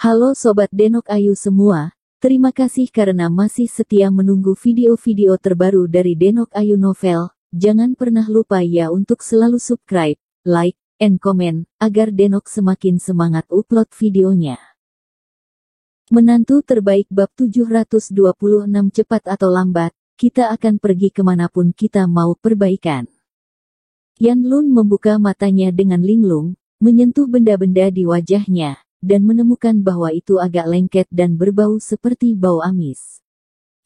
Halo Sobat Denok Ayu semua, terima kasih karena masih setia menunggu video-video terbaru dari Denok Ayu Novel. Jangan pernah lupa ya untuk selalu subscribe, like, and comment, agar Denok semakin semangat upload videonya. Menantu terbaik bab 726 cepat atau lambat, kita akan pergi kemanapun kita mau perbaikan. Yan Lun membuka matanya dengan linglung, menyentuh benda-benda di wajahnya, dan menemukan bahwa itu agak lengket dan berbau seperti bau amis.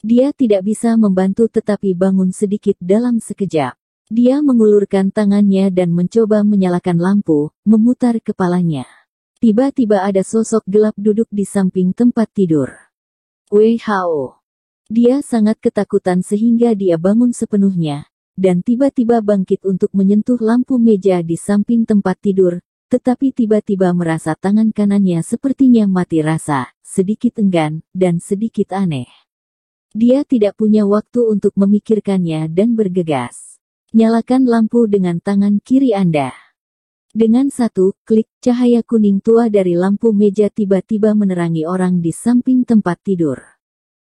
Dia tidak bisa membantu tetapi bangun sedikit dalam sekejap. Dia mengulurkan tangannya dan mencoba menyalakan lampu, memutar kepalanya. Tiba-tiba ada sosok gelap duduk di samping tempat tidur. Wei Hao. Dia sangat ketakutan sehingga dia bangun sepenuhnya, dan tiba-tiba bangkit untuk menyentuh lampu meja di samping tempat tidur. Tetapi tiba-tiba merasa tangan kanannya sepertinya mati rasa, sedikit enggan, dan sedikit aneh. Dia tidak punya waktu untuk memikirkannya dan bergegas. Nyalakan lampu dengan tangan kiri Anda. Dengan satu klik, cahaya kuning tua dari lampu meja tiba-tiba menerangi orang di samping tempat tidur.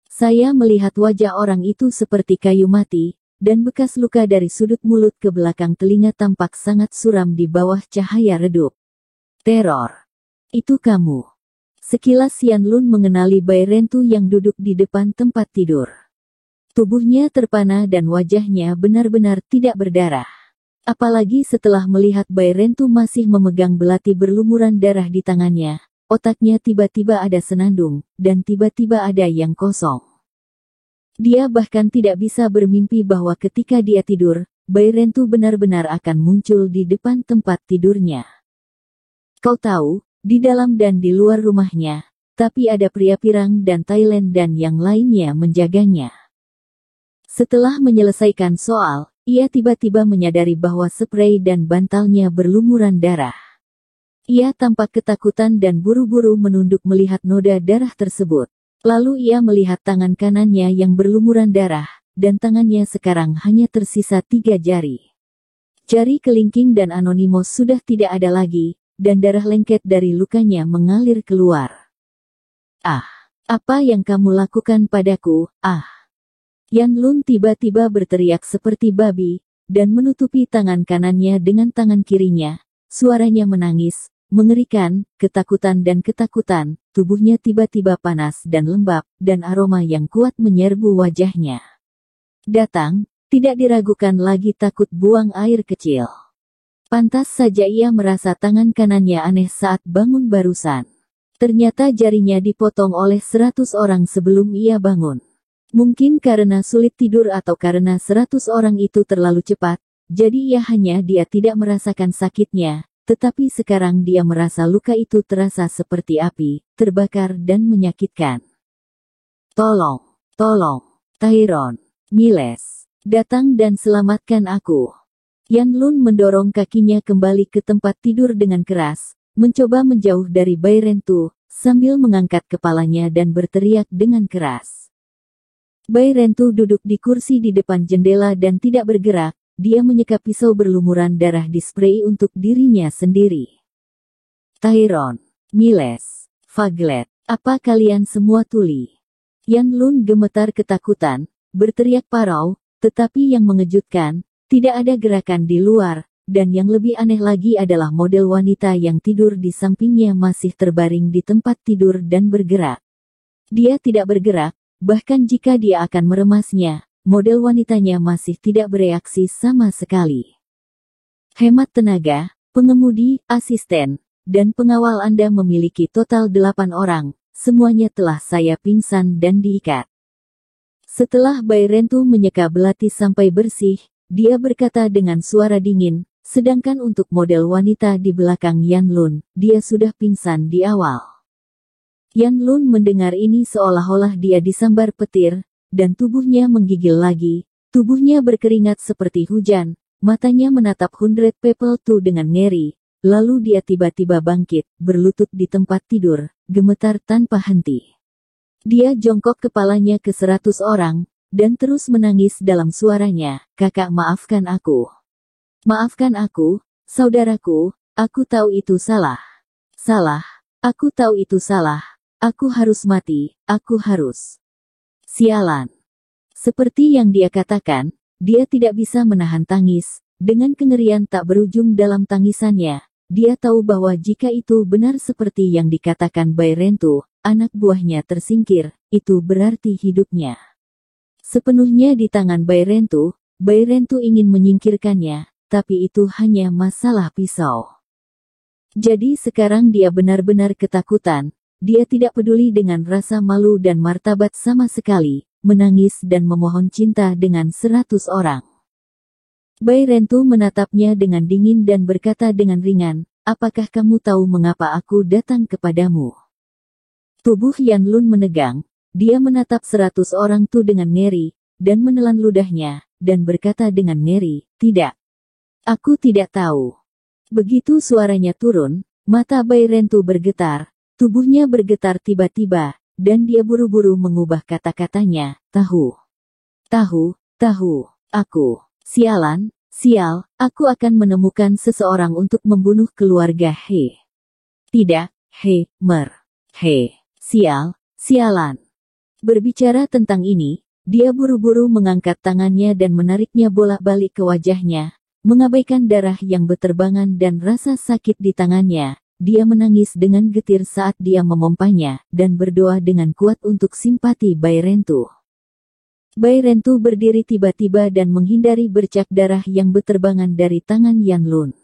Saya melihat wajah orang itu seperti kayu mati, dan bekas luka dari sudut mulut ke belakang telinga tampak sangat suram di bawah cahaya redup. Teror. Itu kamu. Sekilas Yan Lun mengenali Bai Rentu yang duduk di depan tempat tidur. Tubuhnya terpana dan wajahnya benar-benar tidak berdarah. Apalagi setelah melihat Bai Rentu masih memegang belati berlumuran darah di tangannya, otaknya tiba-tiba ada senandung, dan tiba-tiba ada yang kosong. Dia bahkan tidak bisa bermimpi bahwa ketika dia tidur, Bai Rentu benar-benar akan muncul di depan tempat tidurnya. Kau tahu, di dalam dan di luar rumahnya, tapi ada pria pirang dan Thailand dan yang lainnya menjaganya. Setelah menyelesaikan soal, ia tiba-tiba menyadari bahwa spray dan bantalnya berlumuran darah. Ia tampak ketakutan dan buru-buru menunduk melihat noda darah tersebut. Lalu ia melihat tangan kanannya yang berlumuran darah, dan tangannya sekarang hanya tersisa 3 jari. Jari kelingking dan Anonymous sudah tidak ada lagi, dan darah lengket dari lukanya mengalir keluar. Ah, apa yang kamu lakukan padaku, ah. Yan Lun tiba-tiba berteriak seperti babi, dan menutupi tangan kanannya dengan tangan kirinya. Suaranya menangis, mengerikan, ketakutan, tubuhnya tiba-tiba panas dan lembab, dan aroma yang kuat menyerbu wajahnya. Datang, tidak diragukan lagi takut buang air kecil. Pantas saja ia merasa tangan kanannya aneh saat bangun barusan. Ternyata jarinya dipotong oleh 100 orang sebelum ia bangun. Mungkin karena sulit tidur atau karena 100 orang itu terlalu cepat, jadi dia tidak merasakan sakitnya. Tetapi sekarang dia merasa luka itu terasa seperti api, terbakar dan menyakitkan. Tolong, Tyrone, Miles, datang dan selamatkan aku. Yan Lun mendorong kakinya kembali ke tempat tidur dengan keras, mencoba menjauh dari Bai Rentu, sambil mengangkat kepalanya dan berteriak dengan keras. Bai Rentu duduk di kursi di depan jendela dan tidak bergerak. Dia menyeka pisau berlumuran darah di spray untuk dirinya sendiri. Tyrone, Miles, Faglet, apa kalian semua tuli? Yan Lun gemetar ketakutan, berteriak parau, tetapi yang mengejutkan, tidak ada gerakan di luar, dan yang lebih aneh lagi adalah model wanita yang tidur di sampingnya masih terbaring di tempat tidur dan bergerak. Dia tidak bergerak, bahkan jika dia akan meremasnya, model wanitanya masih tidak bereaksi sama sekali. Hemat tenaga, pengemudi, asisten, dan pengawal Anda memiliki total 8 orang, semuanya telah saya pingsan dan diikat. Setelah Bai Rentu menyeka belati sampai bersih, dia berkata dengan suara dingin, sedangkan untuk model wanita di belakang Yan Lun, dia sudah pingsan di awal. Yan Lun mendengar ini seolah-olah dia disambar petir, dan tubuhnya menggigil lagi, tubuhnya berkeringat seperti hujan, matanya menatap Hundred People Two dengan ngeri, lalu dia tiba-tiba bangkit, berlutut di tempat tidur, gemetar tanpa henti. Dia jongkok kepalanya ke 100 orang, dan terus menangis dalam suaranya, kakak maafkan aku. Maafkan aku, saudaraku, aku tahu itu salah. Salah, aku tahu itu salah, Aku harus mati, aku harus. Sialan. Seperti yang dia katakan, dia tidak bisa menahan tangis. Dengan kengerian tak berujung dalam tangisannya, dia tahu bahwa jika itu benar seperti yang dikatakan Bairentu, anak buahnya tersingkir, itu berarti hidupnya sepenuhnya di tangan Bairentu. Bairentu ingin menyingkirkannya, tapi itu hanya masalah pisau. Jadi sekarang dia benar-benar ketakutan. Dia tidak peduli dengan rasa malu dan martabat sama sekali, menangis dan memohon cinta dengan 100 orang. Bairentu menatapnya dengan dingin dan berkata dengan ringan, apakah kamu tahu mengapa aku datang kepadamu? Tubuh Yanlun menegang, dia menatap 100 orang itu dengan ngeri, dan menelan ludahnya, dan berkata dengan ngeri, tidak. Aku tidak tahu. Begitu suaranya turun, mata Bairentu bergetar, tubuhnya bergetar tiba-tiba, dan dia buru-buru mengubah kata-katanya, tahu, aku. Sialan, sial, aku akan menemukan seseorang untuk membunuh keluarga He. Tidak, He, He, sialan. Berbicara tentang ini, dia buru-buru mengangkat tangannya dan menariknya bolak-balik ke wajahnya, mengabaikan darah yang berterbangan dan rasa sakit di tangannya. Dia menangis dengan getir saat dia memompanya, dan berdoa dengan kuat untuk simpati Bairentu. Bairentu berdiri tiba-tiba dan menghindari bercak darah yang berterbangan dari tangan Yanlun.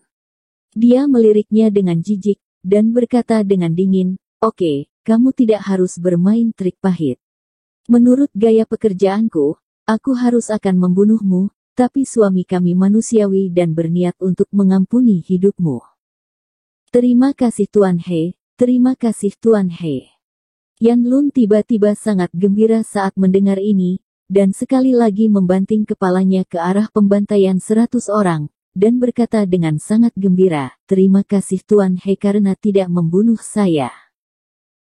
Dia meliriknya dengan jijik, dan berkata dengan dingin, oke, kamu tidak harus bermain trik pahit. Menurut gaya pekerjaanku, aku harus akan membunuhmu, tapi suami kami manusiawi dan berniat untuk mengampuni hidupmu. Terima kasih Tuan He, terima kasih Tuan He. Yanlun tiba-tiba sangat gembira saat mendengar ini, dan sekali lagi membanting kepalanya ke arah pembantaian 100 orang, dan berkata dengan sangat gembira, terima kasih Tuan He karena tidak membunuh saya.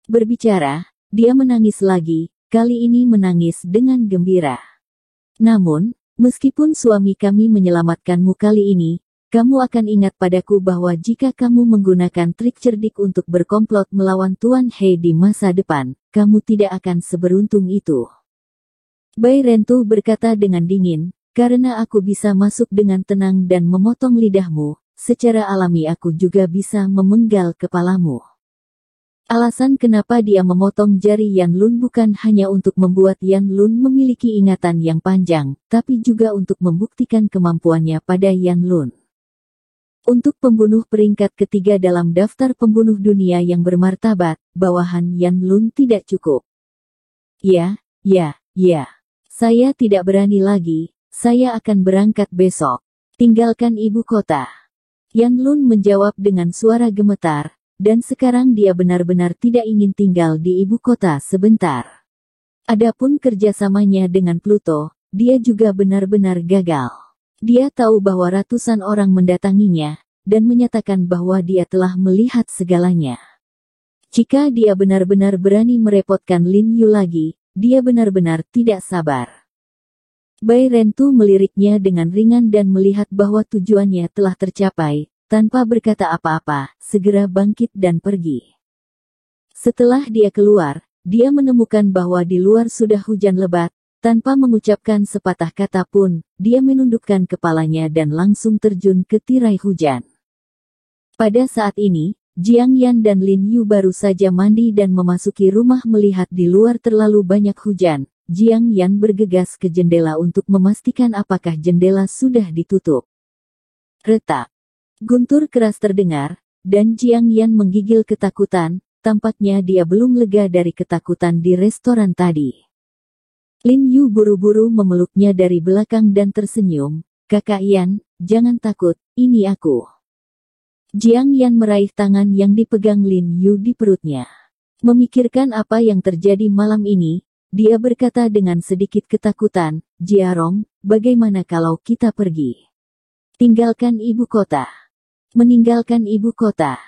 Berbicara, dia menangis lagi, kali ini menangis dengan gembira. Namun, meskipun suami kami menyelamatkanmu kali ini, kamu akan ingat padaku bahwa jika kamu menggunakan trik cerdik untuk berkomplot melawan Tuan He di masa depan, kamu tidak akan seberuntung itu. Bairentu berkata dengan dingin, karena aku bisa masuk dengan tenang dan memotong lidahmu, secara alami aku juga bisa memenggal kepalamu. Alasan kenapa dia memotong jari Yanlun bukan hanya untuk membuat Yanlun memiliki ingatan yang panjang, tapi juga untuk membuktikan kemampuannya pada Yanlun. Untuk pembunuh peringkat ketiga dalam daftar pembunuh dunia yang bermartabat, bawahan Yanlun tidak cukup. Ya. Saya tidak berani lagi, saya akan berangkat besok. Tinggalkan ibu kota. Yanlun menjawab dengan suara gemetar, dan sekarang dia benar-benar tidak ingin tinggal di ibu kota sebentar. Adapun kerjasamanya dengan Pluto, dia juga benar-benar gagal. Dia tahu bahwa ratusan orang mendatanginya, dan menyatakan bahwa dia telah melihat segalanya. Jika dia benar-benar berani merepotkan Lin Yu lagi, dia benar-benar tidak sabar. Bairentu meliriknya dengan ringan dan melihat bahwa tujuannya telah tercapai, tanpa berkata apa-apa, segera bangkit dan pergi. Setelah dia keluar, dia menemukan bahwa di luar sudah hujan lebat. Tanpa mengucapkan sepatah kata pun, dia menundukkan kepalanya dan langsung terjun ke tirai hujan. Pada saat ini, Jiang Yan dan Lin Yu baru saja mandi dan memasuki rumah melihat di luar terlalu banyak hujan. Jiang Yan bergegas ke jendela untuk memastikan apakah jendela sudah ditutup. Retak. Guntur keras terdengar, dan Jiang Yan menggigil ketakutan, tampaknya dia belum lega dari ketakutan di restoran tadi. Lin Yu buru-buru memeluknya dari belakang dan tersenyum, Kakak Yan, jangan takut, ini aku. Jiang Yan meraih tangan yang dipegang Lin Yu di perutnya. Memikirkan apa yang terjadi malam ini, dia berkata dengan sedikit ketakutan, Jiarong, bagaimana kalau kita pergi? Tinggalkan ibu kota. Meninggalkan ibu kota.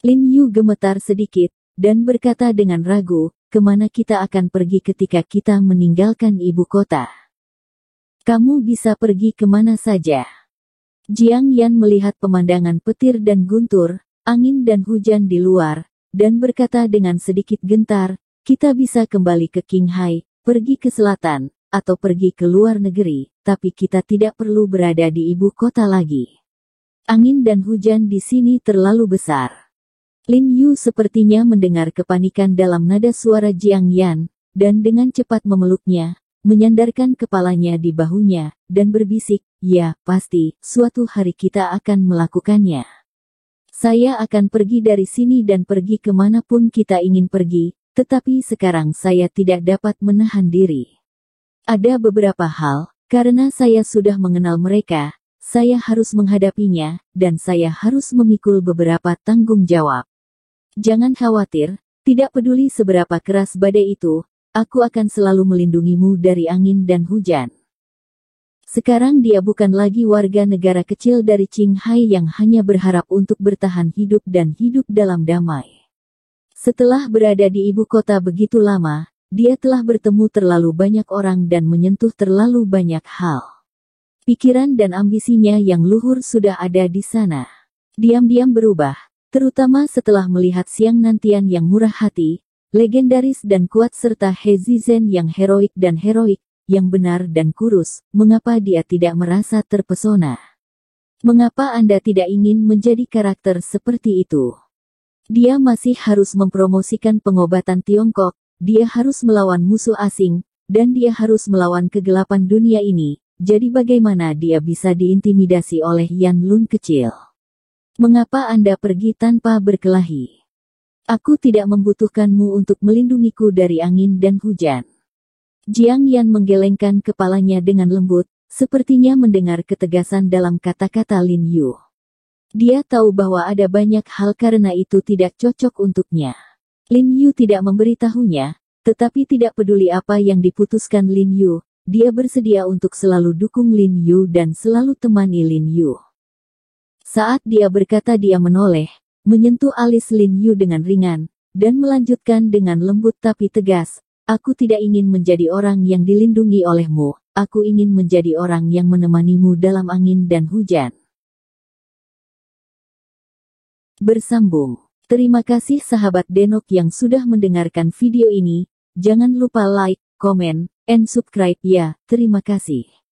Lin Yu gemetar sedikit, dan berkata dengan ragu, kemana kita akan pergi ketika kita meninggalkan ibu kota? Kamu bisa pergi kemana saja. Jiang Yan melihat pemandangan petir dan guntur, angin dan hujan di luar, dan berkata dengan sedikit gentar, kita bisa kembali ke Qinghai, pergi ke selatan, atau pergi ke luar negeri, tapi kita tidak perlu berada di ibu kota lagi. Angin dan hujan di sini terlalu besar. Lin Yu sepertinya mendengar kepanikan dalam nada suara Jiang Yan, dan dengan cepat memeluknya, menyandarkan kepalanya di bahunya, dan berbisik, ya, pasti, suatu hari kita akan melakukannya. Saya akan pergi dari sini dan pergi kemanapun kita ingin pergi, tetapi sekarang saya tidak dapat menahan diri. Ada beberapa hal, karena saya sudah mengenal mereka, saya harus menghadapinya, dan saya harus memikul beberapa tanggung jawab. Jangan khawatir, tidak peduli seberapa keras badai itu, aku akan selalu melindungimu dari angin dan hujan. Sekarang dia bukan lagi warga negara kecil dari Qinghai yang hanya berharap untuk bertahan hidup dan hidup dalam damai. Setelah berada di ibu kota begitu lama, dia telah bertemu terlalu banyak orang dan menyentuh terlalu banyak hal. Pikiran dan ambisinya yang luhur sudah ada di sana. Diam-diam berubah, terutama setelah melihat Xiang Nantian yang murah hati, legendaris dan kuat serta He Zizhen yang heroik, yang benar dan kurus. Mengapa dia tidak merasa terpesona? Mengapa Anda tidak ingin menjadi karakter seperti itu? Dia masih harus mempromosikan pengobatan Tiongkok, dia harus melawan musuh asing, dan dia harus melawan kegelapan dunia ini, jadi bagaimana dia bisa diintimidasi oleh Yan Lun kecil? Mengapa Anda pergi tanpa berkelahi? Aku tidak membutuhkanmu untuk melindungiku dari angin dan hujan. Jiang Yan menggelengkan kepalanya dengan lembut, sepertinya mendengar ketegasan dalam kata-kata Lin Yu. Dia tahu bahwa ada banyak hal karena itu tidak cocok untuknya. Lin Yu tidak memberitahunya, tetapi tidak peduli apa yang diputuskan Lin Yu, dia bersedia untuk selalu dukung Lin Yu dan selalu temani Lin Yu. Saat dia berkata dia menoleh, menyentuh alis Lin Yu dengan ringan, dan melanjutkan dengan lembut tapi tegas, aku tidak ingin menjadi orang yang dilindungi olehmu, aku ingin menjadi orang yang menemanimu dalam angin dan hujan. Bersambung. Terima kasih sahabat Denok yang sudah mendengarkan video ini. Jangan lupa like, comment, and subscribe ya. Terima kasih.